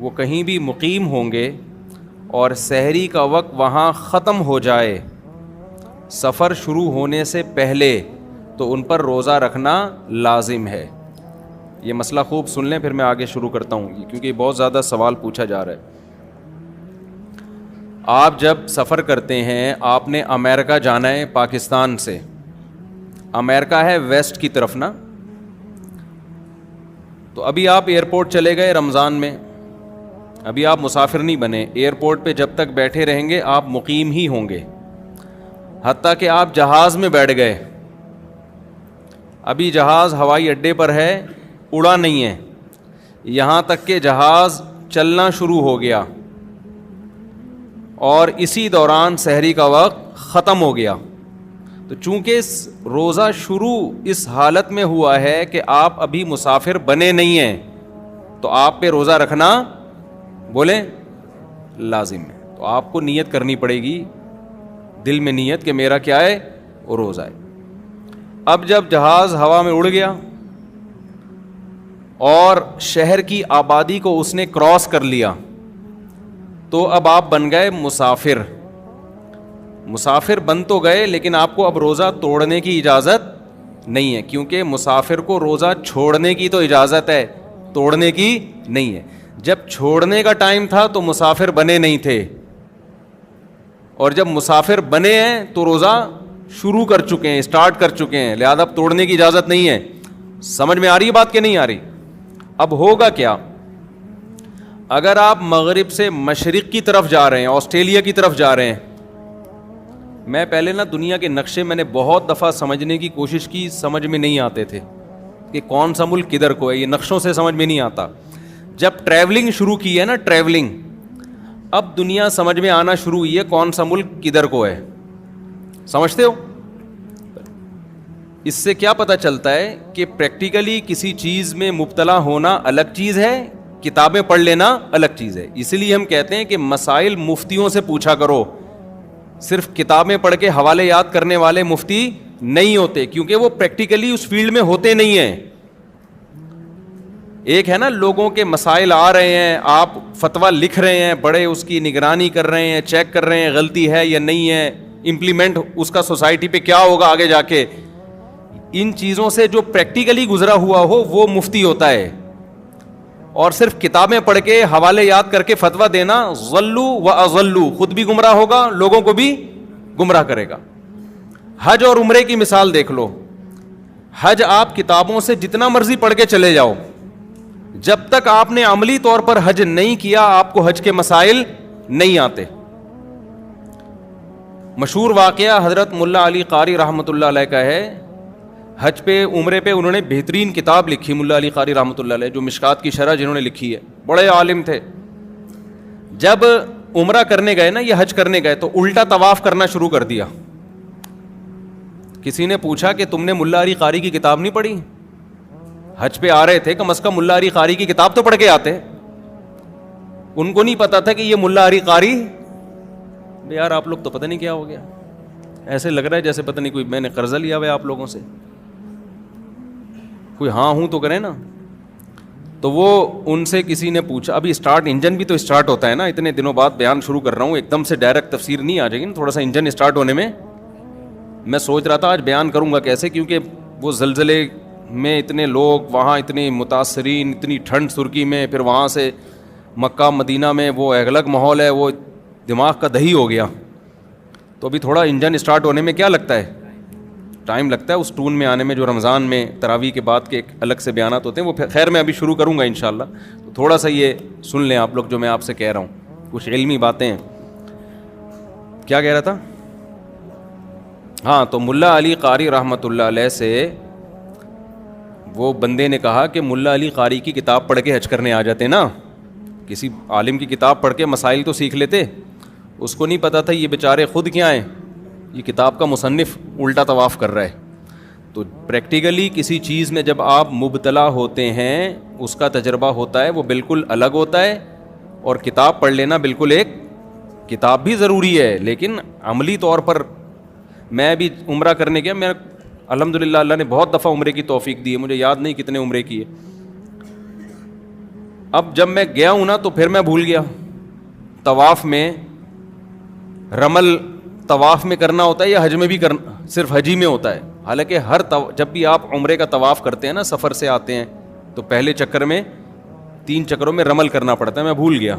وہ کہیں بھی مقیم ہوں گے اور سحری کا وقت وہاں ختم ہو جائے سفر شروع ہونے سے پہلے تو ان پر روزہ رکھنا لازم ہے. یہ مسئلہ خوب سن لیں, پھر میں آگے شروع کرتا ہوں کیونکہ یہ بہت زیادہ سوال پوچھا جا رہا ہے. آپ جب سفر کرتے ہیں, آپ نے امریکہ جانا ہے پاکستان سے, امریکہ ہے ویسٹ کی طرف نا, تو ابھی آپ ایئرپورٹ چلے گئے رمضان میں, ابھی آپ مسافر نہیں بنے, ایئرپورٹ پہ جب تک بیٹھے رہیں گے آپ مقیم ہی ہوں گے, حتیٰ کہ آپ جہاز میں بیٹھ گئے, ابھی جہاز ہوائی اڈے پر ہے, اڑا نہیں ہے, یہاں تک کہ جہاز چلنا شروع ہو گیا اور اسی دوران سحری کا وقت ختم ہو گیا, تو چونکہ روزہ شروع اس حالت میں ہوا ہے کہ آپ ابھی مسافر بنے نہیں ہیں, تو آپ پہ روزہ رکھنا بولیں لازم ہے. تو آپ کو نیت کرنی پڑے گی, دل میں نیت کہ میرا کیا ہے, وہ روزہ ہے. اب جب جہاز ہوا میں اڑ گیا اور شہر کی آبادی کو اس نے کراس کر لیا, تو اب آپ بن گئے مسافر. مسافر بن تو گئے لیکن آپ کو اب روزہ توڑنے کی اجازت نہیں ہے, کیونکہ مسافر کو روزہ چھوڑنے کی تو اجازت ہے, توڑنے کی نہیں ہے. جب چھوڑنے کا ٹائم تھا تو مسافر بنے نہیں تھے, اور جب مسافر بنے ہیں تو روزہ شروع کر چکے ہیں, اسٹارٹ کر چکے ہیں, لہذا اب توڑنے کی اجازت نہیں ہے. سمجھ میں آ رہی ہے بات کہ نہیں آ رہی؟ اب ہوگا کیا, اگر آپ مغرب سے مشرق کی طرف جا رہے ہیں, آسٹریلیا کی طرف جا رہے ہیں, میں پہلے نا دنیا کے نقشے میں نے بہت دفعہ سمجھنے کی کوشش کی, سمجھ میں نہیں آتے تھے کہ کون سا ملک کدھر کو ہے, یہ نقشوں سے سمجھ میں نہیں آتا. جب ٹریولنگ شروع کی ہے نا, ٹریولنگ, اب دنیا سمجھ میں آنا شروع ہوئی ہے کون سا ملک کدھر کو ہے. سمجھتے ہو؟ اس سے کیا پتہ چلتا ہے کہ پریکٹیکلی کسی چیز میں مبتلا ہونا الگ چیز ہے, کتابیں پڑھ لینا الگ چیز ہے. اسی لیے ہم کہتے ہیں کہ مسائل مفتیوں سے پوچھا کرو, صرف کتابیں پڑھ کے حوالے یاد کرنے والے مفتی نہیں ہوتے, کیونکہ وہ پریکٹیکلی اس فیلڈ میں ہوتے نہیں ہیں. ایک ہے نا لوگوں کے مسائل آ رہے ہیں, آپ فتویٰ لکھ رہے ہیں, بڑے اس کی نگرانی کر رہے ہیں, چیک کر رہے ہیں غلطی ہے یا نہیں ہے, امپلیمنٹ اس کا سوسائٹی پہ کیا ہوگا آگے جا کے. ان چیزوں سے جو پریکٹیکلی گزرا ہوا ہو وہ مفتی ہوتا ہے, اور صرف کتابیں پڑھ کے حوالے یاد کر کے فتویٰ دینا ضلوا و اضلوا, خود بھی گمراہ ہوگا, لوگوں کو بھی گمراہ کرے گا. حج اور عمرے کی مثال دیکھ لو, حج آپ کتابوں سے جتنا مرضی پڑھ کے چلے جاؤ, جب تک آپ نے عملی طور پر حج نہیں کیا آپ کو حج کے مسائل نہیں آتے. مشہور واقعہ حضرت ملا علی قاری رحمۃ اللہ علیہ کا ہے. حج پہ عمرے پہ انہوں نے بہترین کتاب لکھی, ملا علی قاری رحمۃ اللہ علیہ, جو مشکات کی شرح جنہوں نے لکھی ہے, بڑے عالم تھے. جب عمرہ کرنے گئے نا, یہ حج کرنے گئے, تو الٹا طواف کرنا شروع کر دیا. کسی نے پوچھا کہ تم نے ملا علی قاری کی کتاب نہیں پڑھی؟ حج پہ آ رہے تھے, کم از کم ملا علی قاری کی کتاب تو پڑھ کے آتے. ان کو نہیں پتا تھا کہ یہ ملا علی قاری, یار آپ لوگ تو پتہ نہیں کیا ہو گیا, ایسے لگ رہا ہے جیسے پتہ نہیں کوئی میں نے قرضہ لیا ہوا ہے آپ لوگوں سے, کوئی ہاں ہوں تو کریں نا. تو وہ ان سے کسی نے پوچھا, ابھی اسٹارٹ انجن بھی تو اسٹارٹ ہوتا ہے نا, اتنے دنوں بعد بیان شروع کر رہا ہوں, ایک دم سے ڈائریکٹ تفسیر نہیں آ جائے گی نا, تھوڑا سا انجن اسٹارٹ ہونے میں. میں سوچ رہا تھا آج بیان کروں گا کیسے, کیونکہ وہ زلزلے میں اتنے لوگ, وہاں اتنے متاثرین, اتنی ٹھنڈ سرکی میں, پھر وہاں سے مکہ مدینہ میں وہ الگ ماحول ہے, وہ دماغ کا دہی ہو گیا. تو ابھی تھوڑا انجن اسٹارٹ ہونے میں کیا لگتا ہے, ٹائم لگتا ہے, اس ٹون میں آنے میں جو رمضان میں تراویح کے بعد کے ایک الگ سے بیانات ہوتے ہیں, وہ خیر میں ابھی شروع کروں گا انشاءاللہ. تو تھوڑا سا یہ سن لیں آپ لوگ جو میں آپ سے کہہ رہا ہوں, کچھ علمی باتیں ہیں. کیا کہہ رہا تھا؟ ہاں, تو ملا علی قاری رحمۃ اللہ علیہ سے وہ بندے نے کہا کہ ملا علی قاری کی کتاب پڑھ کے حج کرنے آ جاتے نا, کسی عالم کی کتاب پڑھ کے مسائل تو سیکھ لیتے. اس کو نہیں پتا تھا یہ بیچارے خود کیا ہیں, یہ کتاب کا مصنف الٹا طواف کر رہا ہے. تو پریکٹیکلی کسی چیز میں جب آپ مبتلا ہوتے ہیں, اس کا تجربہ ہوتا ہے, وہ بالکل الگ ہوتا ہے, اور کتاب پڑھ لینا بالکل, ایک کتاب بھی ضروری ہے, لیکن عملی طور پر. میں بھی عمرہ کرنے گیا, میں الحمدللہ اللہ نے بہت دفعہ عمرے کی توفیق دی ہے, مجھے یاد نہیں کتنے عمرے کیے. اب جب میں گیا ہوں نا تو پھر میں بھول گیا. طواف میں رمل طواف میں کرنا ہوتا ہے یا حج میں بھی کرنا, صرف حج ہی میں ہوتا ہے؟ حالانکہ جب بھی آپ عمرے کا طواف کرتے ہیں نا, سفر سے آتے ہیں, تو پہلے چکر میں 3 چکروں میں رمل کرنا پڑتا ہے. میں بھول گیا,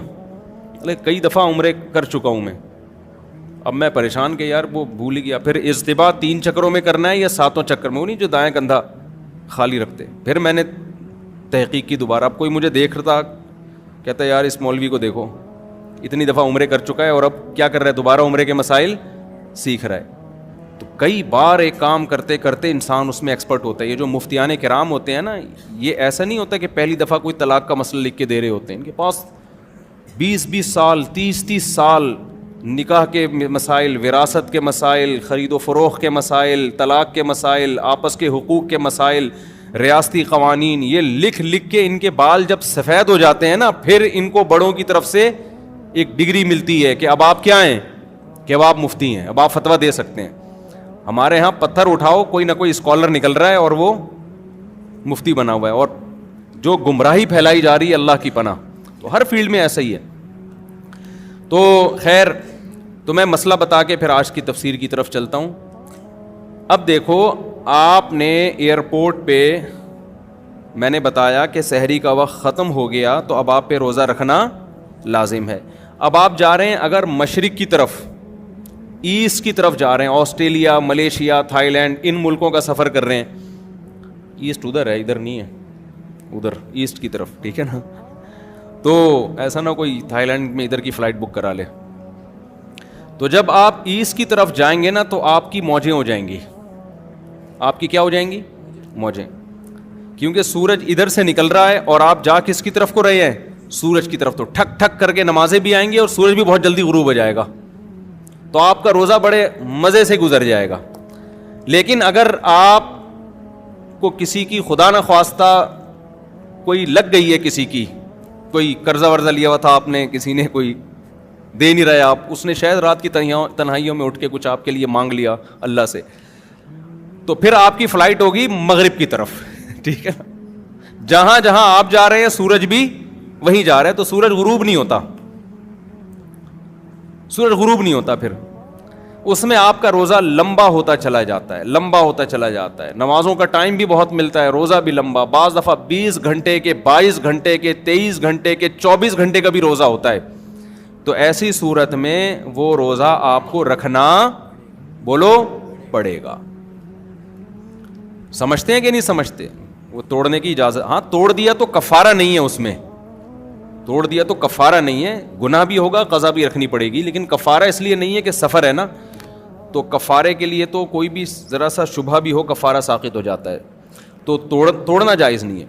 کئی دفعہ عمرے کر چکا ہوں میں. اب میں پریشان کہ یار وہ بھول ہی گیا. پھر اجتباء 3 چکروں میں کرنا ہے یا 7واں چکر میں, وہ نہیں جو دائیں کندھا خالی رکھتے. پھر میں نے تحقیق کی دوبارہ. اب کوئی مجھے دیکھ رہا تھا, کہتا ہے یار اس مولوی کو دیکھو, اتنی دفعہ عمرے کر چکا ہے اور اب کیا کر رہا ہے, دوبارہ عمرے کے مسائل سیکھ رہا ہے. تو کئی بار ایک کام کرتے کرتے انسان اس میں ایکسپرٹ ہوتا ہے. یہ جو مفتیان کرام ہوتے ہیں نا, یہ ایسا نہیں ہوتا کہ پہلی دفعہ کوئی طلاق کا مسئلہ لکھ کے دے رہے ہوتے ہیں. ان کے پاس 20 سال 30 سال نکاح کے مسائل, وراثت کے مسائل, خرید و فروخت کے مسائل, طلاق کے مسائل, آپس کے حقوق کے مسائل, ریاستی قوانین, یہ لکھ لکھ کے ان کے بال جب سفید ہو جاتے ہیں نا, پھر ان کو بڑوں کی طرف سے ایک ڈگری ملتی ہے کہ اب آپ کیا ہیں, کہ اب آپ مفتی ہیں, اب آپ فتویٰ دے سکتے ہیں. ہمارے ہاں پتھر اٹھاؤ, کوئی نہ کوئی اسکالر نکل رہا ہے اور وہ مفتی بنا ہوا ہے, اور جو گمراہی پھیلائی جا رہی ہے اللہ کی پناہ. تو ہر فیلڈ میں ایسا ہی ہے. تو خیر, تو میں مسئلہ بتا کے پھر آج کی تفسیر کی طرف چلتا ہوں. اب دیکھو, آپ نے ایئرپورٹ پہ میں نے بتایا کہ سحری کا وقت ختم ہو گیا تو اب آپ پہ روزہ رکھنا لازم ہے. اب آپ جا رہے ہیں اگر مشرق کی طرف, ایسٹ کی طرف جا رہے ہیں, آسٹریلیا, ملیشیا, تھائی لینڈ, ان ملکوں کا سفر کر رہے ہیں. ایسٹ ادھر ہے, ادھر نہیں ہے, ادھر ایسٹ کی طرف, ٹھیک ہے نا. تو ایسا نہ کوئی تھائی لینڈ میں ادھر کی فلائٹ بک کرا لے. تو جب آپ ایسٹ کی طرف جائیں گے نا تو آپ کی موجیں ہو جائیں گی. آپ کی کیا ہو جائیں گی؟ موجیں. کیونکہ سورج ادھر سے نکل رہا ہے اور آپ جا کس کی طرف کو رہے ہیں؟ سورج کی طرف. تو ٹھک ٹھک کر کے نمازیں بھی آئیں گی اور سورج بھی بہت جلدی غروب ہو جائے گا. تو آپ کا روزہ بڑے مزے سے گزر جائے گا. لیکن اگر آپ کو کسی کی خدا نہ خواستہ کوئی لگ گئی ہے, کسی کی کوئی قرضہ ورزہ لیا ہوا تھا آپ نے, کسی نے کوئی دے نہیں رہا آپ, اس نے شاید رات کی تنہائیوں میں اٹھ کے کچھ آپ کے لیے مانگ لیا اللہ سے, تو پھر آپ کی فلائٹ ہوگی مغرب کی طرف, ٹھیک ہے. جہاں جہاں آپ جا رہے ہیں سورج بھی وہیں جا رہا ہے, تو سورج غروب نہیں ہوتا, سورج غروب نہیں ہوتا. پھر اس میں آپ کا روزہ لمبا ہوتا چلا جاتا ہے, لمبا ہوتا چلا جاتا ہے. نمازوں کا ٹائم بھی بہت ملتا ہے, روزہ بھی لمبا, بعض دفعہ 20 گھنٹے کے, 22 گھنٹے کے, 23 گھنٹے کے, 24 گھنٹے کا بھی روزہ ہوتا ہے. تو ایسی صورت میں وہ روزہ آپ کو رکھنا, بولو, پڑے گا. سمجھتے ہیں کہ نہیں سمجھتے؟ وہ توڑنے کی اجازت, ہاں توڑ دیا تو کفارہ نہیں ہے, اس میں توڑ دیا تو کفارہ نہیں ہے, گناہ بھی ہوگا, قضا بھی رکھنی پڑے گی, لیکن کفارہ اس لیے نہیں ہے کہ سفر ہے نا, تو کفارے کے لیے تو کوئی بھی ذرا سا شبہ بھی ہو کفارہ ساقط ہو جاتا ہے. تو توڑنا جائز نہیں ہے.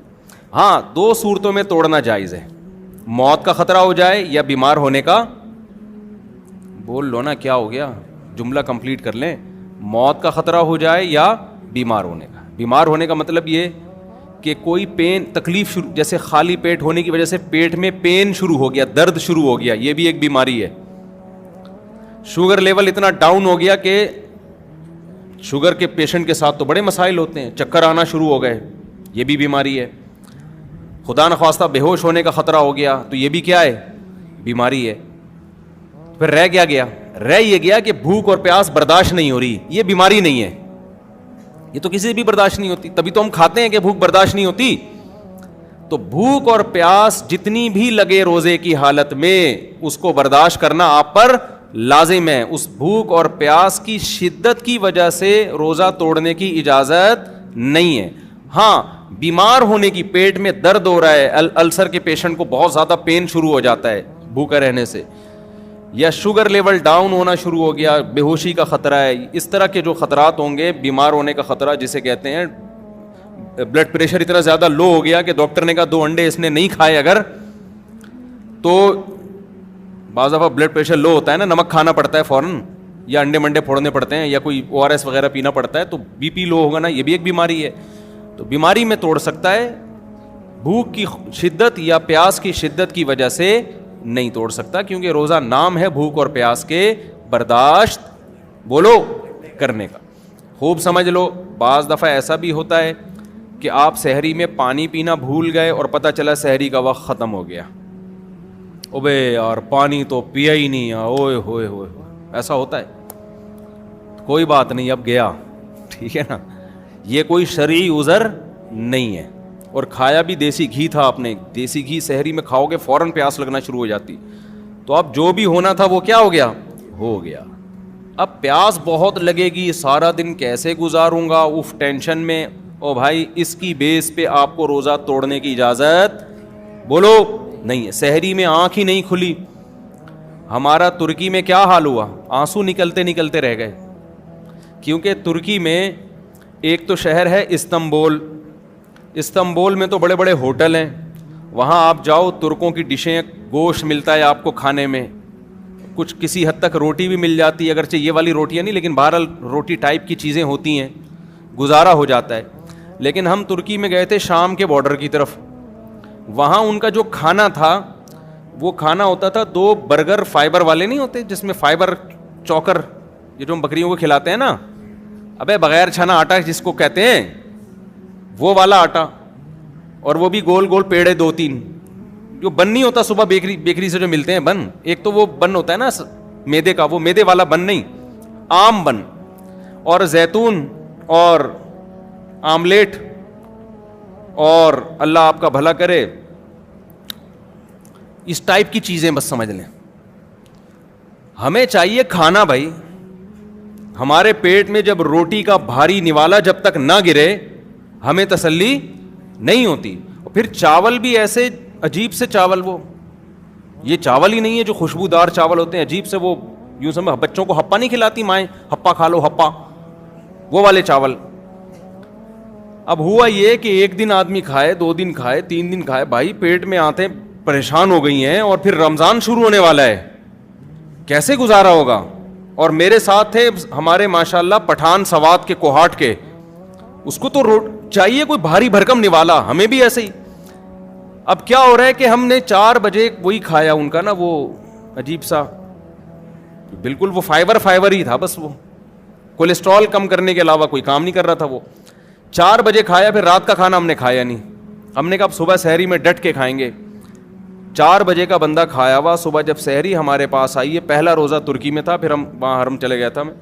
ہاں 2 صورتوں میں توڑنا جائز ہے, موت کا خطرہ ہو جائے یا بیمار ہونے کا. بول لو نا کیا ہو گیا, جملہ کمپلیٹ کر لیں. موت کا خطرہ ہو جائے یا بیمار ہونے کا. بیمار ہونے کا مطلب یہ کہ کوئی پین, تکلیف شروع, جیسے خالی پیٹ ہونے کی وجہ سے پیٹ میں پین شروع ہو گیا, درد شروع ہو گیا, یہ بھی ایک بیماری ہے. شوگر لیول اتنا ڈاؤن ہو گیا کہ شوگر کے پیشنٹ کے ساتھ تو بڑے مسائل ہوتے ہیں, چکر آنا شروع ہو گئے, یہ بھی بیماری ہے. خدا نخواستہ بے ہوش ہونے کا خطرہ ہو گیا, تو یہ بھی کیا ہے؟ بیماری ہے. پھر رہ گیا رہ یہ گیا کہ بھوک اور پیاس برداشت نہیں ہو رہی, یہ بیماری نہیں ہے, یہ تو کسی سے بھی برداشت نہیں ہوتی, تبھی تو ہم کھاتے ہیں کہ بھوک برداشت نہیں ہوتی. تو بھوک اور پیاس جتنی بھی لگے روزے کی حالت میں, اس کو برداشت کرنا آپ پر لازم ہے. اس بھوک اور پیاس کی شدت کی وجہ سے روزہ توڑنے کی اجازت نہیں ہے. ہاں بیمار ہونے کی, پیٹ میں درد ہو رہا ہے, السر کے پیشنٹ کو بہت زیادہ پین شروع ہو جاتا ہے بھوکا رہنے سے, یا شوگر لیول ڈاؤن ہونا شروع ہو گیا, بے ہوشی کا خطرہ ہے, اس طرح کے جو خطرات ہوں گے, بیمار ہونے کا خطرہ جسے کہتے ہیں, بلڈ پریشر اتنا زیادہ لو ہو گیا کہ ڈاکٹر نے کہا 2 انڈے اس نے نہیں کھائے اگر, تو بعض دفعہ بلڈ پریشر لو ہوتا ہے نا, نمک کھانا پڑتا ہے فوراً, یا انڈے منڈے پھوڑنے پڑتے ہیں, یا کوئی ORS وغیرہ پینا پڑتا ہے, تو بی پی لو ہوگا نا, یہ بھی ایک بیماری ہے. تو بیماری میں توڑ سکتا ہے, بھوک کی شدت یا پیاس کی شدت کی وجہ سے نہیں توڑ سکتا, کیونکہ روزہ نام ہے بھوک اور پیاس کے برداشت, بولو, کرنے کا. خوب سمجھ لو. بعض دفعہ ایسا بھی ہوتا ہے کہ آپ سحری میں پانی پینا بھول گئے اور پتہ چلا سحری کا وقت ختم ہو گیا, اوبے یار پانی تو پیا ہی نہیں, اوئے ہوئے ہوئے, ایسا ہوتا ہے. کوئی بات نہیں, اب گیا, ٹھیک ہے نا, یہ کوئی شرعی عذر نہیں ہے. اور کھایا بھی دیسی گھی تھا آپ نے, دیسی گھی سحری میں کھاؤ گے فوراً پیاس لگنا شروع ہو جاتی, تو اب جو بھی ہونا تھا وہ کیا ہو گیا, ہو گیا. اب پیاس بہت لگے گی, سارا دن کیسے گزاروں گا, اف ٹینشن میں, او بھائی اس کی بیس پہ آپ کو روزہ توڑنے کی اجازت بولو نہیں ہے. سحری میں آنکھ ہی نہیں کھلی. ہمارا ترکی میں کیا حال ہوا, آنسو نکلتے نکلتے رہ گئے, کیونکہ ترکی میں ایک تو شہر ہے استنبول, استنبول میں تو بڑے بڑے ہوٹل ہیں, وہاں آپ جاؤ ترکوں کی ڈشیں, گوشت ملتا ہے آپ کو کھانے میں, کچھ کسی حد تک روٹی بھی مل جاتی ہے, اگرچہ یہ والی روٹیاں نہیں, لیکن بہرحال روٹی ٹائپ کی چیزیں ہوتی ہیں, گزارا ہو جاتا ہے. لیکن ہم ترکی میں گئے تھے شام کے بارڈر کی طرف, وہاں ان کا جو کھانا تھا وہ کھانا ہوتا تھا 2 برگر فائبر والے نہیں ہوتے, جس میں فائبر چوکر, یہ جو ہم بکریوں کو کھلاتے ہیں نا, ابے بغیر چھنا آٹا جس کو کہتے ہیں, وہ والا آٹا, اور وہ بھی گول گول پیڑے 2-3, جو بن نہیں ہوتا صبح بیکری سے جو ملتے ہیں بن, ایک تو وہ بن ہوتا ہے نا میدے کا, وہ میدے والا بن نہیں, عام بن, اور زیتون اور آملیٹ, اور اللہ آپ کا بھلا کرے اس ٹائپ کی چیزیں بس سمجھ لیں. ہمیں چاہیے کھانا بھائی, ہمارے پیٹ میں جب روٹی کا بھاری نوالا جب تک نہ گرے ہمیں تسلی نہیں ہوتی. پھر چاول بھی ایسے عجیب سے چاول, وہ یہ چاول ہی نہیں ہے جو خوشبودار چاول ہوتے ہیں, عجیب سے وہ یوں سمجھ, بچوں کو ہپا نہیں کھلاتی مائیں, ہپا کھا لو ہپا, وہ والے چاول. اب ہوا یہ کہ ایک دن آدمی کھائے, 2 دن کھائے, 3 دن کھائے, بھائی پیٹ میں آتے پریشان ہو گئی ہیں, اور پھر رمضان شروع ہونے والا ہے, کیسے گزارا ہوگا. اور میرے ساتھ تھے ہمارے ماشاءاللہ پٹھان سوات کے کوہاٹ کے, اس کو تو چاہیے کوئی بھاری بھرکم نوالا, ہمیں بھی ایسے ہی. اب کیا ہو رہا ہے کہ ہم نے 4 بجے وہی کھایا ان کا نا, وہ عجیب سا بالکل وہ فائبر ہی تھا بس, وہ کولیسٹرول کم کرنے کے علاوہ کوئی کام نہیں کر رہا تھا. وہ 4 بجے کھایا, پھر رات کا کھانا ہم نے کھایا نہیں. ہم نے کہا اب صبح سحری میں ڈٹ کے کھائیں گے. 4 بجے کا بندہ کھایا ہوا, صبح جب سحری ہمارے پاس آئی ہے, پہلا روزہ ترکی میں تھا, پھر ہم وہاں حرم چلے گیا تھا میں,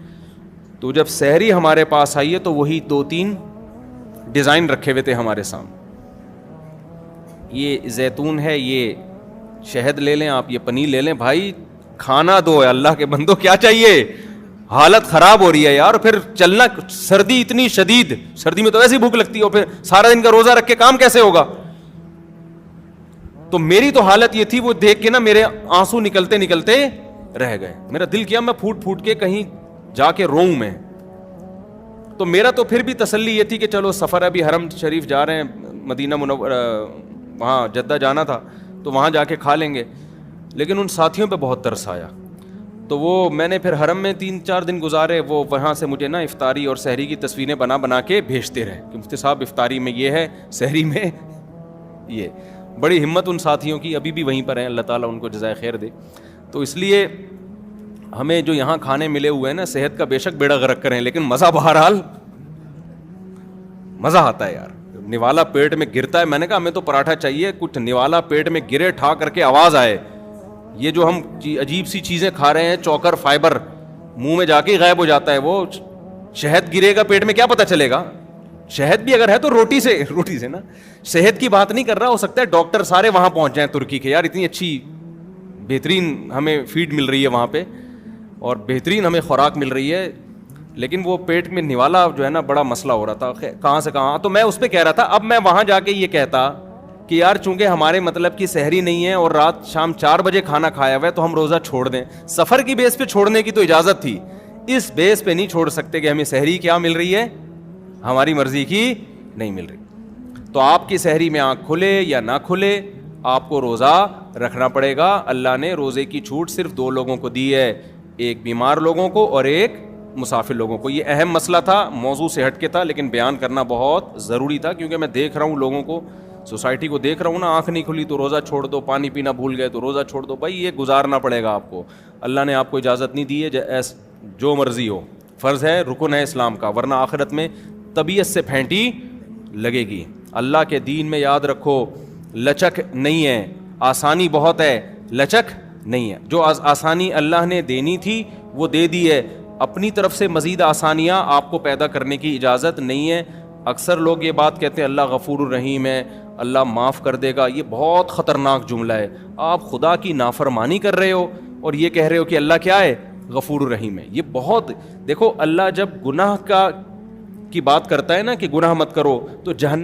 تو جب سحری ہمارے پاس آئی ہے تو وہی 2-3 ڈیزائن رکھے ہوئے تھے ہمارے سامنے. یہ زیتون ہے, یہ شہد لے لیں آپ, یہ پنیر لے لیں, بھائی کھانا دو ہے اللہ کے بندو, کیا چاہیے, حالت خراب ہو رہی ہے یار. پھر چلنا, سردی اتنی شدید, سردی میں تو ایسی بھوک لگتی ہے, اور پھر سارا دن کا روزہ رکھ کے کام کیسے ہوگا. تو میری تو حالت یہ تھی, وہ دیکھ کے نا میرے آنسو نکلتے نکلتے رہ گئے. میرا دل کیا میں پھوٹ پھوٹ کے کہیں جا کے روؤں میں. تو میرا تو پھر بھی تسلی یہ تھی کہ چلو سفر, ابھی حرم شریف جا رہے ہیں, مدینہ منورہ, وہاں جدہ جانا تھا تو وہاں جا کے کھا لیں گے. لیکن ان ساتھیوں پہ بہت ترس آیا, تو وہ میں نے پھر حرم میں 3-4 دن گزارے. وہ وہاں سے مجھے نا افطاری اور سحری کی تصویریں بنا کے بھیجتے رہے کہ مفتی صاحب افطاری میں یہ ہے, سحری میں یہ. بڑی ہمت ان ساتھیوں کی, ابھی بھی وہیں پر ہیں, اللہ تعالیٰ ان کو جزائے خیر دے. تو اس لیے ہمیں جو یہاں کھانے ملے ہوئے ہیں نا, صحت کا بے شک بیڑا غرق کریں, لیکن مزہ بہرحال مزہ آتا ہے یار. نوالا پیٹ میں گرتا ہے, میں نے کہا ہمیں تو پراٹھا چاہیے, کچھ نوالا پیٹ میں گرے, ٹھا کر کے آواز آئے. یہ جو ہم عجیب سی چیزیں کھا رہے ہیں, چوکر فائبر, منہ میں جا کے غائب ہو جاتا ہے. وہ شہد گرے گا پیٹ میں, کیا پتہ چلے گا. شہد بھی اگر ہے تو روٹی سے نا, صحت کی بات نہیں کر رہا. ہو سکتا ہے ڈاکٹر سارے وہاں پہنچ جائیں ترکی کے, یار اتنی اچھی بہترین ہمیں فیڈ مل رہی ہے وہاں پہ, اور بہترین ہمیں خوراک مل رہی ہے, لیکن وہ پیٹ میں نوالا جو ہے نا بڑا مسئلہ ہو رہا تھا, کہاں سے کہاں. تو میں اس پہ کہہ رہا تھا, اب میں وہاں جا کے یہ کہتا کہ یار چونکہ ہمارے مطلب کی سحری نہیں ہے اور رات شام 4 بجے کھانا کھایا ہوا ہے تو ہم روزہ چھوڑ دیں. سفر کی بیس پہ چھوڑنے کی تو اجازت تھی, اس بیس پہ نہیں چھوڑ سکتے کہ ہمیں سحری کیا مل رہی ہے, ہماری مرضی کی نہیں مل رہی. تو آپ کی سحری میں آنکھ کھلے یا نہ کھلے, آپ کو روزہ رکھنا پڑے گا. اللہ نے روزے کی چھوٹ صرف 2 لوگوں کو دی ہے, ایک بیمار لوگوں کو اور ایک مسافر لوگوں کو. یہ اہم مسئلہ تھا, موضوع سے ہٹ کے تھا, لیکن بیان کرنا بہت ضروری تھا, کیونکہ میں دیکھ رہا ہوں لوگوں کو, سوسائٹی کو دیکھ رہا ہوں نا, آنکھ نہیں کھلی تو روزہ چھوڑ دو, پانی پینا بھول گئے تو روزہ چھوڑ دو. بھائی یہ گزارنا پڑے گا آپ کو, اللہ نے آپ کو اجازت نہیں دی ہے, جو مرضی ہو, فرض ہے, رکن ہے اسلام کا, ورنہ آخرت میں طبیعت سے پھینٹی لگے گی. اللہ کے دین میں یاد رکھو لچک نہیں ہے, آسانی بہت ہے, لچک نہیں ہے. جو آسانی اللہ نے دینی تھی وہ دے دی ہے, اپنی طرف سے مزید آسانیاں آپ کو پیدا کرنے کی اجازت نہیں ہے. اکثر لوگ یہ بات کہتے ہیں اللہ غفور الرحیم ہے, اللہ معاف کر دے گا. یہ بہت خطرناک جملہ ہے. آپ خدا کی نافرمانی کر رہے ہو اور یہ کہہ رہے ہو کہ اللہ کیا ہے, غفور الرحیم ہے. یہ بہت, دیکھو اللہ جب گناہ کی بات کرتا ہے نا کہ گناہ مت کرو, تو جہنم